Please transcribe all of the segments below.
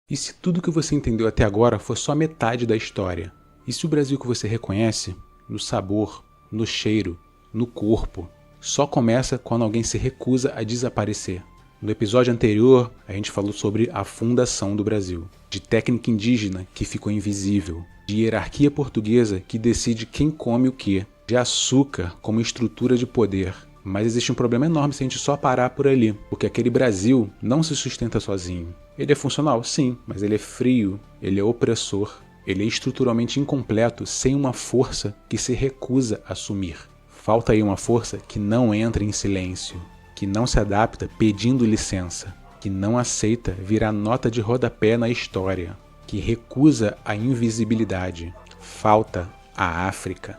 E se tudo que você entendeu até agora for só metade da história? E se o Brasil que você reconhece, no sabor, no cheiro, no corpo, só começa quando alguém se recusa a desaparecer? No episódio anterior, a gente falou sobre a fundação do Brasil, de técnica indígena que ficou invisível, de hierarquia portuguesa que decide quem come o quê, de açúcar como estrutura de poder. Mas existe um problema enorme se a gente só parar por ali, porque aquele Brasil não se sustenta sozinho. Ele é funcional, sim, mas ele é frio, ele é opressor, ele é estruturalmente incompleto sem uma força que se recusa a assumir. Falta aí uma força que não entra em silêncio, que não se adapta pedindo licença, que não aceita virar nota de rodapé na história, que recusa a invisibilidade. Falta a África.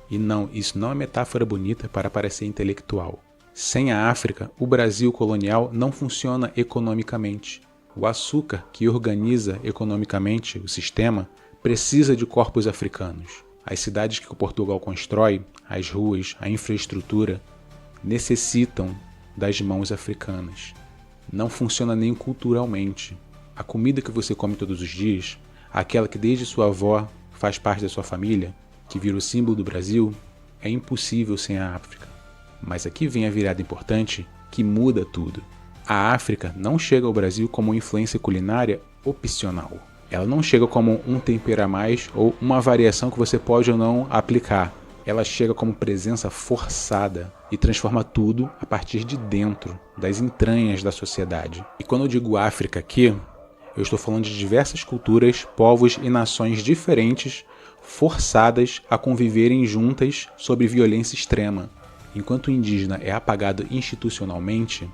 E não, isso não é metáfora bonita para parecer intelectual. Sem a África, o Brasil colonial não funciona economicamente. O açúcar que organiza economicamente o sistema precisa de corpos africanos. As cidades que Portugal constrói, as ruas, a infraestrutura, necessitam das mãos africanas. Não funciona nem culturalmente. A comida que você come todos os dias, aquela que desde sua avó faz parte da sua família, que vira o símbolo do Brasil, é impossível sem a África. Mas aqui vem a virada importante que muda tudo. A África não chega ao Brasil como uma influência culinária opcional. Ela não chega como um tempero a mais ou uma variação que você pode ou não aplicar. Ela chega como presença forçada e transforma tudo a partir de dentro, das entranhas da sociedade. E quando eu digo África aqui, eu estou falando de diversas culturas, povos e nações diferentes forçadas a conviverem juntas sob violência extrema. Enquanto o indígena é apagado institucionalmente,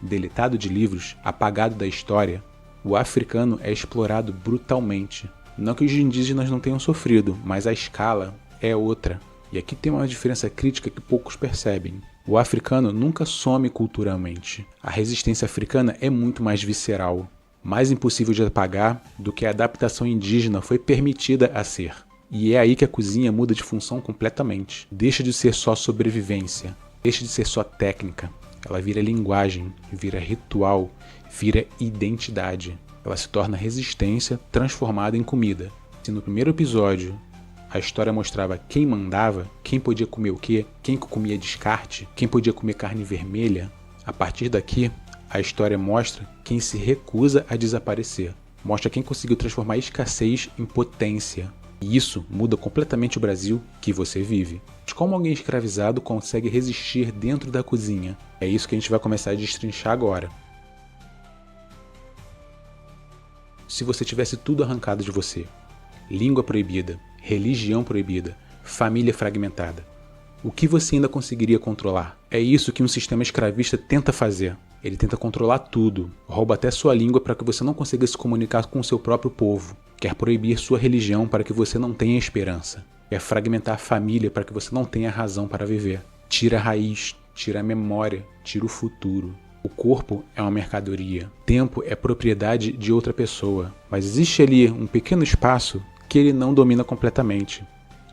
deletado de livros, apagado da história, o africano é explorado brutalmente. Não que os indígenas não tenham sofrido, mas a escala é outra. E aqui tem uma diferença crítica que poucos percebem. O africano nunca some culturalmente. A resistência africana é muito mais visceral, mais impossível de apagar do que a adaptação indígena foi permitida a ser. E é aí que a cozinha muda de função completamente. Deixa de ser só sobrevivência, deixa de ser só técnica. Ela vira linguagem, vira ritual, vira identidade. Ela se torna resistência transformada em comida. Se no primeiro episódio a história mostrava quem mandava, quem podia comer o quê, quem comia descarte, quem podia comer carne vermelha, a partir daqui a história mostra quem se recusa a desaparecer. Mostra quem conseguiu transformar escassez em potência. E isso muda completamente o Brasil que você vive. Mas como alguém escravizado consegue resistir dentro da cozinha? É isso que a gente vai começar a destrinchar agora. Se você tivesse tudo arrancado de você, língua proibida, religião proibida, família fragmentada, o que você ainda conseguiria controlar? É isso que um sistema escravista tenta fazer. Ele tenta controlar tudo, rouba até sua língua para que você não consiga se comunicar com o seu próprio povo. Quer proibir sua religião para que você não tenha esperança. Quer fragmentar a família para que você não tenha razão para viver. Tira a raiz, tira a memória, tira o futuro. O corpo é uma mercadoria. Tempo é propriedade de outra pessoa. Mas existe ali um pequeno espaço que ele não domina completamente.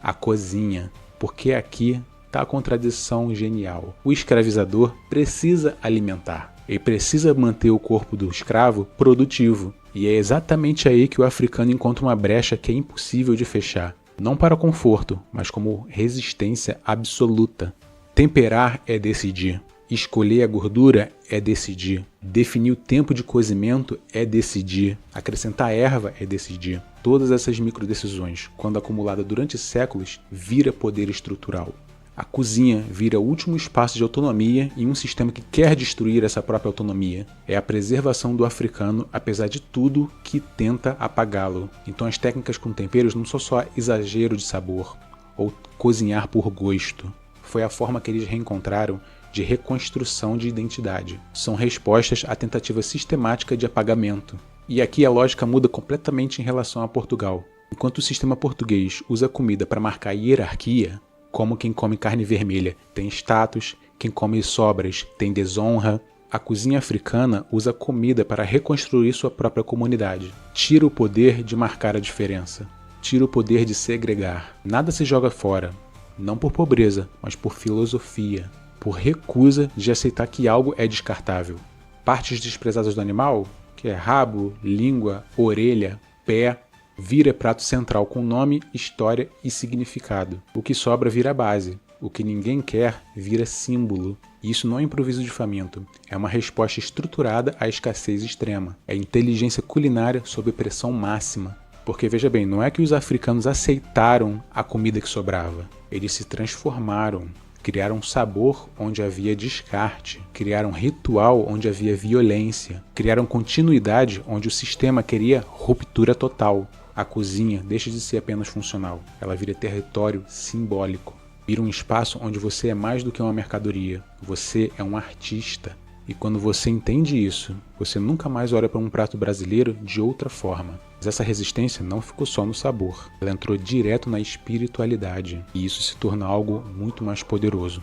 A cozinha. Porque aqui está a contradição genial. O escravizador precisa alimentar. Ele precisa manter o corpo do escravo produtivo. E é exatamente aí que o africano encontra uma brecha que é impossível de fechar. Não para conforto, mas como resistência absoluta. Temperar é decidir. Escolher a gordura é decidir. Definir o tempo de cozimento é decidir. Acrescentar erva é decidir. Todas essas microdecisões, quando acumulada durante séculos, vira poder estrutural. A cozinha vira o último espaço de autonomia em um sistema que quer destruir essa própria autonomia. É a preservação do africano, apesar de tudo que tenta apagá-lo. Então as técnicas com temperos não são só exagero de sabor, ou cozinhar por gosto. Foi a forma que eles reencontraram de reconstrução de identidade. São respostas à tentativa sistemática de apagamento. E aqui a lógica muda completamente em relação a Portugal. Enquanto o sistema português usa comida para marcar hierarquia, como quem come carne vermelha tem status, quem come sobras tem desonra, a cozinha africana usa comida para reconstruir sua própria comunidade. Tira o poder de marcar a diferença. Tira o poder de segregar. Nada se joga fora, não por pobreza, mas por filosofia, por recusa de aceitar que algo é descartável. Partes desprezadas do animal? que é rabo, língua, orelha, pé, vira prato central com nome, história e significado. O que sobra vira base. O que ninguém quer vira símbolo. E isso não é improviso de faminto. É uma resposta estruturada à escassez extrema. É inteligência culinária sob pressão máxima. Porque, veja bem, não é que os africanos aceitaram a comida que sobrava. Eles se transformaram. Criaram sabor onde havia descarte. Criaram ritual onde havia violência. Criaram continuidade onde o sistema queria ruptura total. A cozinha deixa de ser apenas funcional. Ela vira território simbólico. Vira um espaço onde você é mais do que uma mercadoria. Você é um artista. E quando você entende isso, você nunca mais olha para um prato brasileiro de outra forma. Mas essa resistência não ficou só no sabor. Ela entrou direto na espiritualidade. E isso se torna algo muito mais poderoso.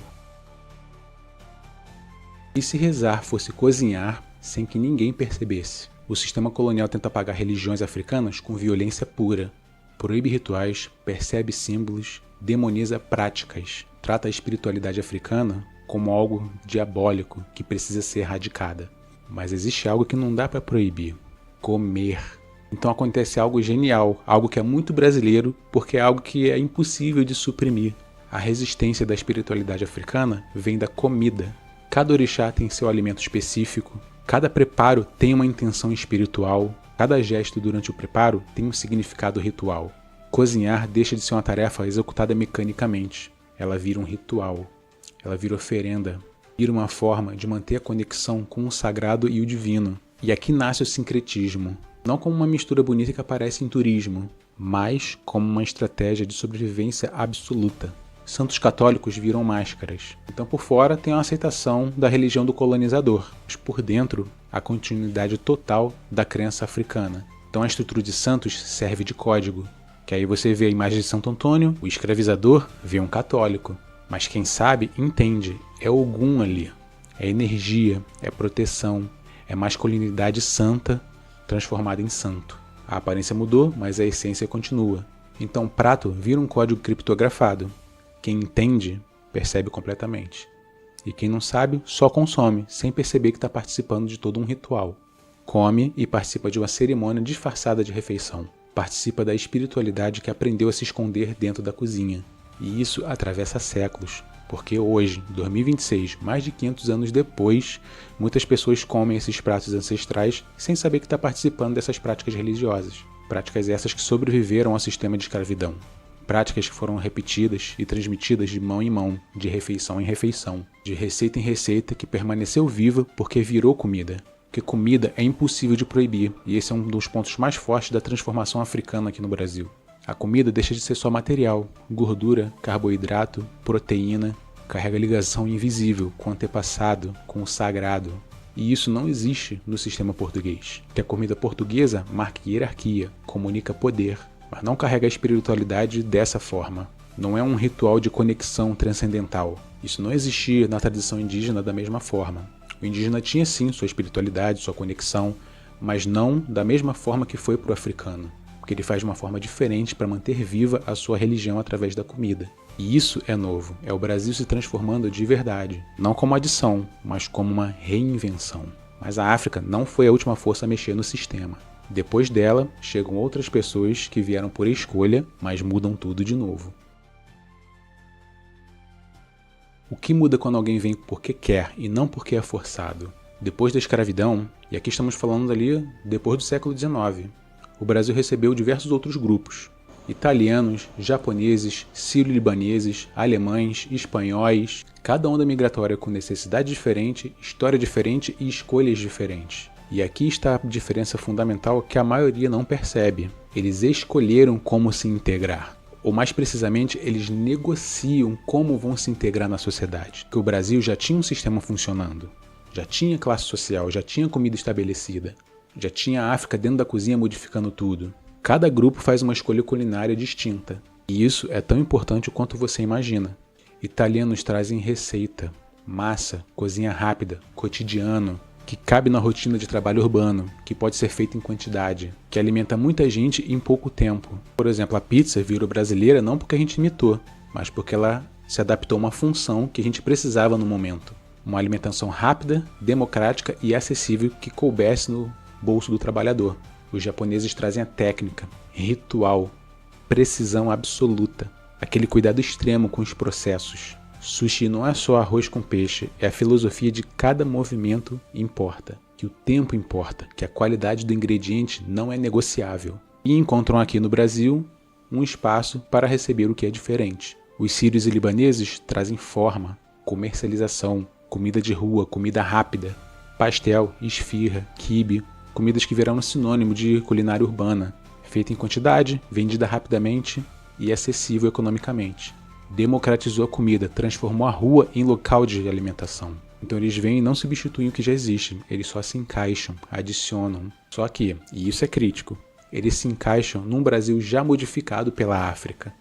E se rezar fosse cozinhar sem que ninguém percebesse? O sistema colonial tenta apagar religiões africanas com violência pura. Proíbe rituais, percebe símbolos, demoniza práticas, trata a espiritualidade africana como algo diabólico que precisa ser erradicada. Mas existe algo que não dá para proibir: comer. Então acontece algo genial, algo que é muito brasileiro, porque é algo que é impossível de suprimir. A resistência da espiritualidade africana vem da comida. Cada orixá tem seu alimento específico, cada preparo tem uma intenção espiritual, cada gesto durante o preparo tem um significado ritual. Cozinhar deixa de ser uma tarefa executada mecanicamente. Ela vira um ritual. Ela vira oferenda. Vira uma forma de manter a conexão com o sagrado e o divino. E aqui nasce o sincretismo. Não como uma mistura bonita que aparece em turismo, mas como uma estratégia de sobrevivência absoluta. Santos católicos viram máscaras. Então por fora tem a aceitação da religião do colonizador, mas por dentro a continuidade total da crença africana. Então a estrutura de santos serve de código. Que aí você vê a imagem de Santo Antônio, o escravizador vê um católico. Mas quem sabe, entende, é Ogum ali. É energia, é proteção, é masculinidade santa transformada em santo. A aparência mudou, mas a essência continua. Então o prato vira um código criptografado. Quem entende, percebe completamente. E quem não sabe, só consome, sem perceber que está participando de todo um ritual. Come e participa de uma cerimônia disfarçada de refeição. Participa da espiritualidade que aprendeu a se esconder dentro da cozinha. E isso atravessa séculos, porque hoje, 2026, mais de 500 anos depois, muitas pessoas comem esses pratos ancestrais sem saber que está participando dessas práticas religiosas. Práticas essas que sobreviveram ao sistema de escravidão. Práticas que foram repetidas e transmitidas de mão em mão, de refeição em refeição, de receita em receita, que permaneceu viva porque virou comida. Porque comida é impossível de proibir, e esse é um dos pontos mais fortes da transformação africana aqui no Brasil. A comida deixa de ser só material, gordura, carboidrato, proteína, carrega ligação invisível com o antepassado, com o sagrado. E isso não existe no sistema português. Que a comida portuguesa marca hierarquia, comunica poder, mas não carrega a espiritualidade dessa forma. Não é um ritual de conexão transcendental. Isso não existia na tradição indígena da mesma forma. O indígena tinha sim sua espiritualidade, sua conexão, mas não da mesma forma que foi para o africano, porque ele faz de uma forma diferente para manter viva a sua religião através da comida. E isso é novo, é o Brasil se transformando de verdade, não como adição, mas como uma reinvenção. Mas a África não foi a última força a mexer no sistema. Depois dela, chegam outras pessoas que vieram por escolha, mas mudam tudo de novo. O que muda quando alguém vem porque quer e não porque é forçado? Depois da escravidão, e aqui estamos falando ali depois do século XIX, o Brasil recebeu diversos outros grupos. Italianos, japoneses, sírio-libaneses, alemães, espanhóis, cada onda migratória com necessidade diferente, história diferente e escolhas diferentes. E aqui está a diferença fundamental que a maioria não percebe. Eles escolheram como se integrar. Ou mais precisamente, eles negociam como vão se integrar na sociedade. Porque o Brasil já tinha um sistema funcionando. Já tinha classe social, já tinha comida estabelecida. Já tinha a África dentro da cozinha modificando tudo. Cada grupo faz uma escolha culinária distinta. E isso é tão importante quanto você imagina. Italianos trazem receita, massa, cozinha rápida, cotidiano, que cabe na rotina de trabalho urbano, que pode ser feito em quantidade, que alimenta muita gente em pouco tempo. Por exemplo, a pizza virou brasileira não porque a gente imitou, mas porque ela se adaptou a uma função que a gente precisava no momento. Uma alimentação rápida, democrática e acessível que coubesse no bolso do trabalhador. Os japoneses trazem a técnica, ritual, precisão absoluta, aquele cuidado extremo com os processos. Sushi não é só arroz com peixe, é a filosofia de cada movimento importa, que o tempo importa, que a qualidade do ingrediente não é negociável. E encontram aqui no Brasil um espaço para receber o que é diferente. Os sírios e libaneses trazem forma, comercialização, comida de rua, comida rápida, pastel, esfirra, quibe, comidas que viraram sinônimo de culinária urbana, feita em quantidade, vendida rapidamente e acessível economicamente. Democratizou a comida, transformou a rua em local de alimentação. Então eles vêm e não substituem o que já existe, eles só se encaixam, adicionam. Só que, e isso é crítico, eles se encaixam num Brasil já modificado pela África.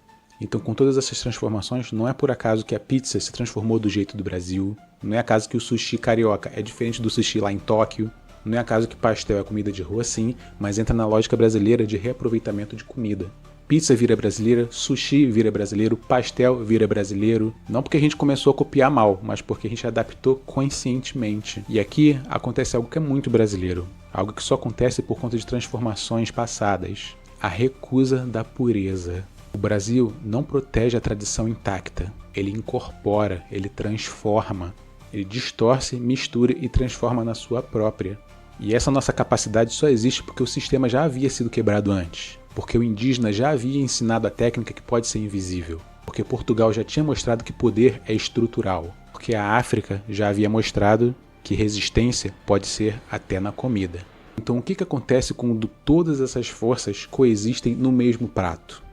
Então, com todas essas transformações, não é por acaso que a pizza se transformou do jeito do Brasil, não é acaso que o sushi carioca é diferente do sushi lá em Tóquio, não é acaso que pastel é comida de rua sim, mas entra na lógica brasileira de reaproveitamento de comida. Pizza vira brasileira, sushi vira brasileiro, pastel vira brasileiro, não porque a gente começou a copiar mal, mas porque a gente adaptou conscientemente. E aqui acontece algo que é muito brasileiro, algo que só acontece por conta de transformações passadas, a recusa da pureza. O Brasil não protege a tradição intacta, ele incorpora, ele transforma, ele distorce, mistura e transforma na sua própria. E essa nossa capacidade só existe porque o sistema já havia sido quebrado antes, porque o indígena já havia ensinado a técnica que pode ser invisível, porque Portugal já tinha mostrado que poder é estrutural, porque a África já havia mostrado que resistência pode ser até na comida. Então o que acontece quando todas essas forças coexistem no mesmo prato?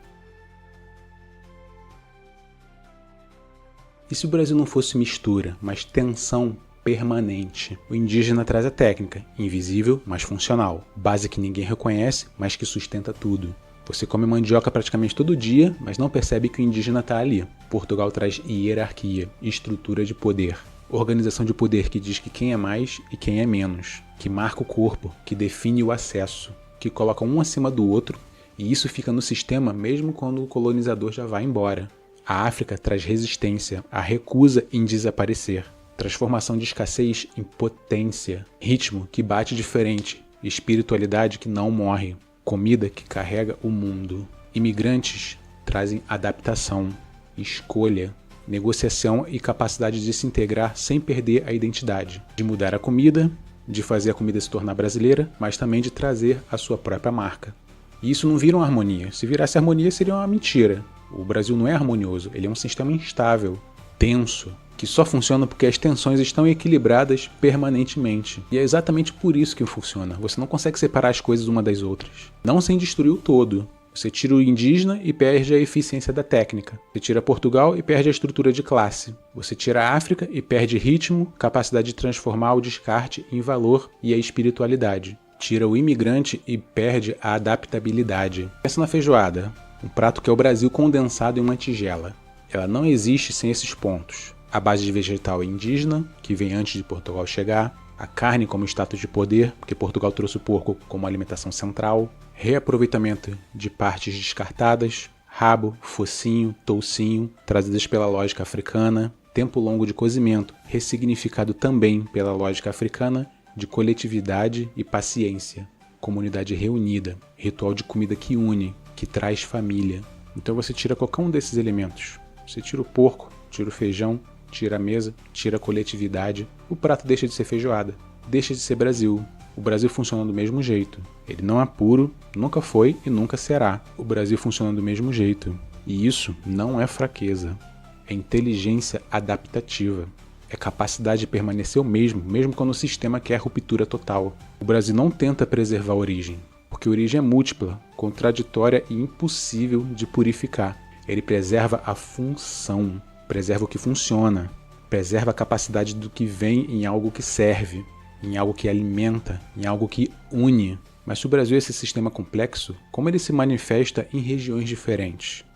E se o Brasil não fosse mistura, mas tensão permanente? O indígena traz a técnica, invisível, mas funcional. Base que ninguém reconhece, mas que sustenta tudo. Você come mandioca praticamente todo dia, mas não percebe que o indígena está ali. Portugal traz hierarquia, estrutura de poder. Organização de poder que diz que quem é mais e quem é menos. Que marca o corpo, que define o acesso. Que coloca um acima do outro. E isso fica no sistema mesmo quando o colonizador já vai embora. A África traz resistência, a recusa em desaparecer, transformação de escassez em potência, ritmo que bate diferente, espiritualidade que não morre, comida que carrega o mundo. Imigrantes trazem adaptação, escolha, negociação e capacidade de se integrar sem perder a identidade, de mudar a comida, de fazer a comida se tornar brasileira, mas também de trazer a sua própria marca. E isso não vira uma harmonia. Se virasse harmonia, seria uma mentira. O Brasil não é harmonioso, ele é um sistema instável, tenso, que só funciona porque as tensões estão equilibradas permanentemente. E é exatamente por isso que funciona. Você não consegue separar as coisas uma das outras. Não sem destruir o todo. Você tira o indígena e perde a eficiência da técnica. Você tira Portugal e perde a estrutura de classe. Você tira a África e perde ritmo, capacidade de transformar o descarte em valor e a espiritualidade. Tira o imigrante e perde a adaptabilidade. Pensa na feijoada. Um prato que é o Brasil condensado em uma tigela. Ela não existe sem esses pontos. A base de vegetal é indígena, que vem antes de Portugal chegar. A carne como status de poder, porque Portugal trouxe o porco como alimentação central. Reaproveitamento de partes descartadas. Rabo, focinho, toucinho, trazidas pela lógica africana. Tempo longo de cozimento, ressignificado também pela lógica africana de coletividade e paciência. Comunidade reunida. Ritual de comida que une, que traz família. Então você tira qualquer um desses elementos. Você tira o porco, tira o feijão, tira a mesa, tira a coletividade. O prato deixa de ser feijoada, deixa de ser Brasil. O Brasil funciona do mesmo jeito. Ele não é puro, nunca foi e nunca será. O Brasil funciona do mesmo jeito. E isso não é fraqueza. É inteligência adaptativa. É capacidade de permanecer o mesmo, mesmo quando o sistema quer ruptura total. O Brasil não tenta preservar a origem, porque a origem é múltipla, contraditória e impossível de purificar. Ele preserva a função, preserva o que funciona, preserva a capacidade do que vem em algo que serve, em algo que alimenta, em algo que une. Mas se o Brasil é esse sistema complexo, como ele se manifesta em regiões diferentes?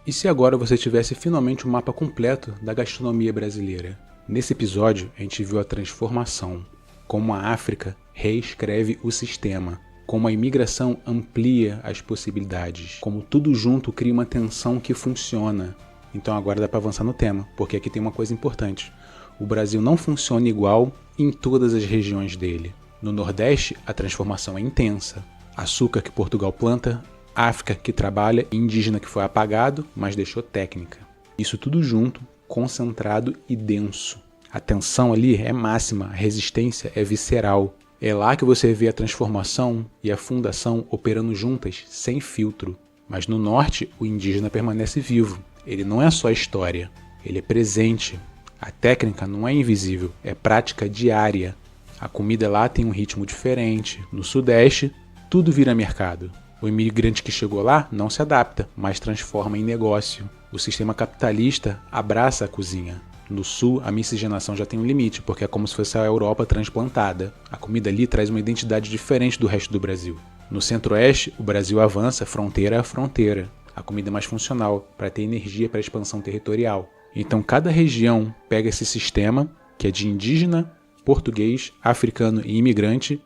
E se agora você tivesse finalmente um mapa completo da gastronomia brasileira? Nesse episódio, a gente viu a transformação, como a África reescreve o sistema, como a imigração amplia as possibilidades, como tudo junto cria uma tensão que funciona. Então agora dá para avançar no tema, porque aqui tem uma coisa importante. O Brasil não funciona igual em todas as regiões dele. No Nordeste, a transformação é intensa. Açúcar que Portugal planta, África que trabalha, indígena que foi apagado, mas deixou técnica. Isso tudo junto, concentrado e denso. A tensão ali é máxima, a resistência é visceral. É lá que você vê a transformação e a fundação operando juntas, sem filtro. Mas no Norte, o indígena permanece vivo. Ele não é só história, ele é presente. A técnica não é invisível, é prática diária. A comida lá tem um ritmo diferente. No Sudeste, tudo vira mercado. O imigrante que chegou lá não se adapta, mas transforma em negócio. O sistema capitalista abraça a cozinha. No Sul, a miscigenação já tem um limite, porque é como se fosse a Europa transplantada. A comida ali traz uma identidade diferente do resto do Brasil. No Centro-Oeste, o Brasil avança fronteira a fronteira. A comida é mais funcional, para ter energia para a expansão territorial. Então, cada região pega esse sistema, que é de indígena, português, africano e imigrante,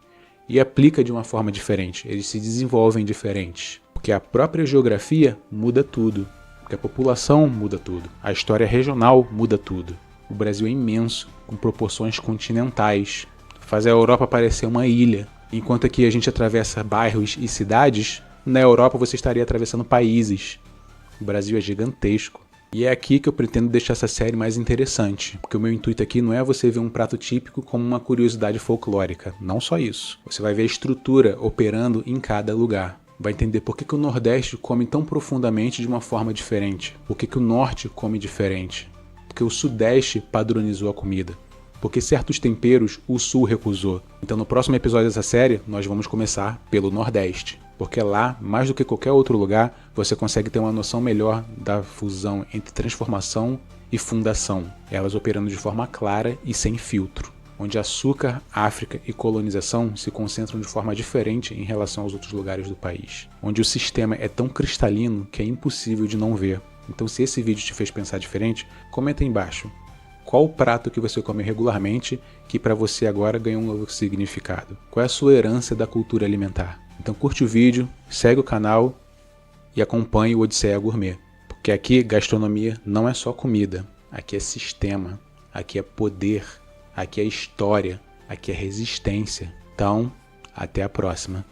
e aplica de uma forma diferente. Eles se desenvolvem diferentes. Porque a própria geografia muda tudo. Porque a população muda tudo. A história regional muda tudo. O Brasil é imenso, com proporções continentais. Faz a Europa parecer uma ilha. Enquanto aqui a gente atravessa bairros e cidades, na Europa você estaria atravessando países. O Brasil é gigantesco. E é aqui que eu pretendo deixar essa série mais interessante, porque o meu intuito aqui não é você ver um prato típico como uma curiosidade folclórica, não só isso. Você vai ver a estrutura operando em cada lugar. Vai entender por que o Nordeste come tão profundamente de uma forma diferente, por que o Norte come diferente, porque o Sudeste padronizou a comida, porque certos temperos o Sul recusou. Então no próximo episódio dessa série, nós vamos começar pelo Nordeste. Porque lá, mais do que qualquer outro lugar, você consegue ter uma noção melhor da fusão entre transformação e fundação, elas operando de forma clara e sem filtro, onde açúcar, África e colonização se concentram de forma diferente em relação aos outros lugares do país, onde o sistema é tão cristalino que é impossível de não ver. Então, se esse vídeo te fez pensar diferente, comenta aí embaixo. Qual o prato que você come regularmente que para você agora ganhou um novo significado? Qual é a sua herança da cultura alimentar? Então curte o vídeo, segue o canal e acompanhe o Odisseia Gourmet. Porque aqui gastronomia não é só comida, aqui é sistema, aqui é poder, aqui é história, aqui é resistência. Então, até a próxima.